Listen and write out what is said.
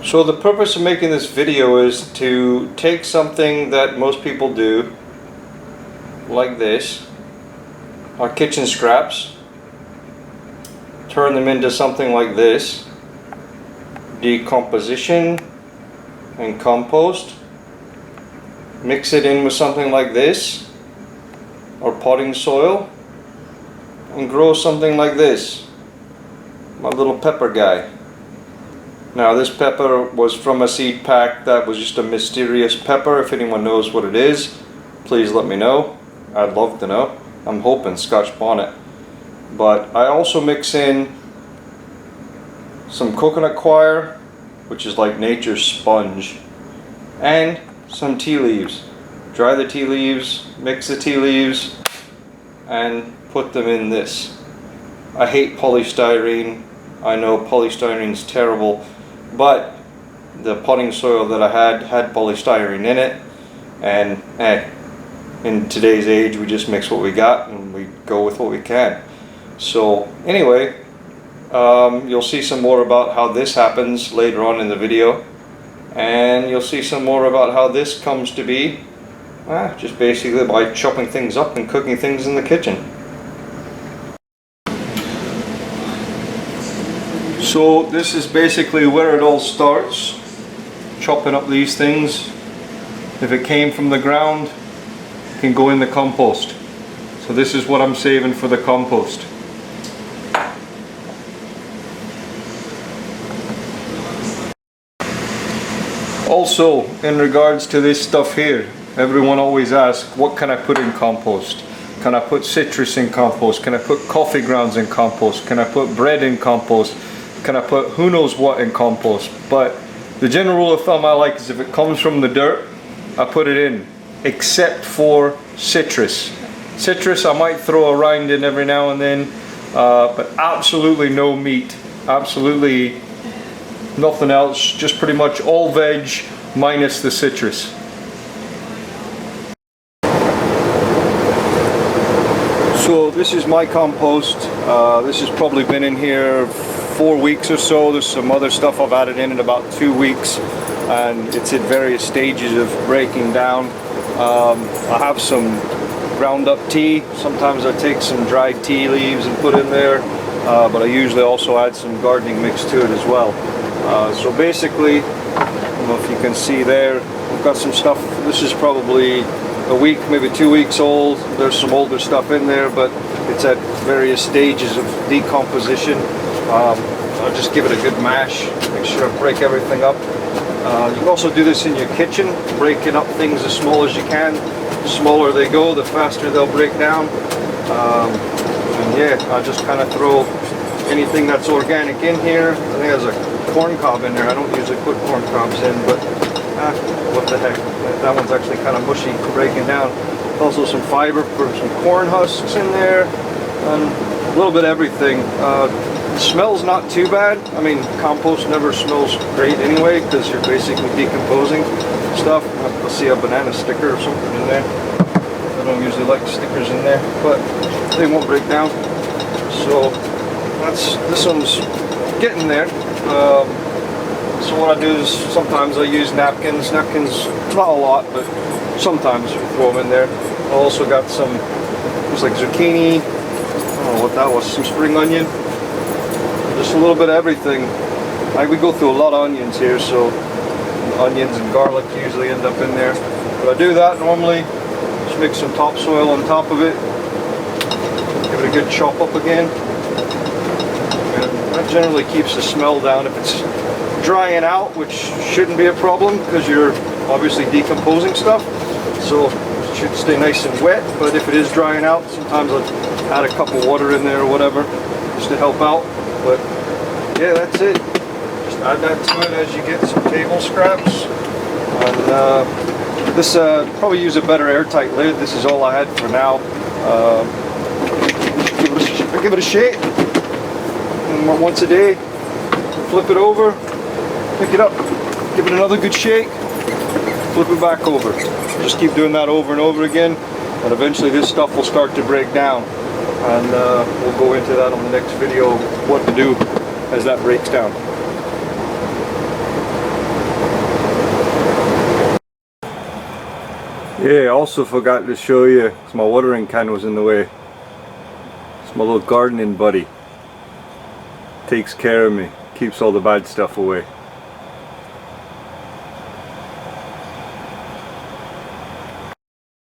So the purpose of making this video is to take something that most people do, like this, our kitchen scraps, turn them into something like this, decomposition and compost, mix it in with something like this, or potting soil, and grow something like this, my little pepper guy. Now this pepper was from a seed pack that was just a mysterious pepper. If anyone knows what it is, please let me know. I'd love to know. I'm hoping Scotch bonnet. But I also mix in some coconut coir, which is like nature's sponge, and some tea leaves. Dry the tea leaves, mix the tea leaves, and put them in this. I hate polystyrene. I know polystyrene's terrible. But the potting soil that I had polystyrene in it, and in today's age we just mix what we got and we go with what we can. So anyway, you'll see some more about how this happens later on in the video, and you'll see some more about how this comes to be, just basically by chopping things up and cooking things in the kitchen. So this is basically where it all starts, chopping up these things. If it came from the ground, it can go in the compost. So this is what I'm saving for the compost. Also, in regards to this stuff here, everyone always asks, what can I put in compost? Can I put citrus in compost? Can I put coffee grounds in compost? Can I put bread in compost? Can I put who knows what in compost? But the general rule of thumb I like is if it comes from the dirt, I put it in, except for citrus. Citrus I might throw a rind in every now and then, but absolutely no meat, absolutely nothing else, just pretty much all veg minus the citrus. So this is my compost. This has probably been in here 4 weeks or so. There's some other stuff I've added in about 2 weeks, and it's in various stages of breaking down. I have some ground up tea. Sometimes I take some dried tea leaves and put in there, but I usually also add some gardening mix to it as well. So basically, I don't know if you can see there, I've got some stuff. This is probably a week, maybe 2 weeks old. There's some older stuff in there, but it's at various stages of decomposition. I'll just give it a good mash, make sure I break everything up. You can also do this in your kitchen, breaking up things as small as you can. The smaller they go, the faster they'll break down. And yeah, I just kind of throw anything that's organic in here. I think there's a corn cob in there. I don't usually put corn cobs in, but what the heck. That one's actually kind of mushy, breaking down. Also some fiber for some corn husks in there, and a little bit of everything. The smell's not too bad. I mean, compost never smells great anyway, because you're basically decomposing stuff. I'll see a banana sticker or something in there. I don't usually like stickers in there, but they won't break down. So this one's getting there. So what I do is sometimes I use napkins. Napkins, not a lot, but sometimes we throw them in there. I also got some, looks like zucchini. I don't know what that was. Some spring onion. Just a little bit of everything. We go through a lot of onions here, so onions and garlic usually end up in there. But I do that normally. Just mix some topsoil on top of it. Give it a good chop up again. And that generally keeps the smell down. If it's drying out, which shouldn't be a problem because you're obviously decomposing stuff, so it should stay nice and wet. But if it is drying out, sometimes I'll add a cup of water in there or whatever just to help out. But yeah, that's it. Just add that to it as you get some table scraps. And this probably use a better airtight lid. This is all I had for now. Give it a shake. And once a day, flip it over, pick it up, give it another good shake, flip it back over. Just keep doing that over and over again, and eventually this stuff will start to break down. And we'll go into that on the next video, what to do as that breaks down. Yeah, I also forgot to show you, because my watering can was in the way. It's my little gardening buddy. Takes care of me, keeps all the bad stuff away.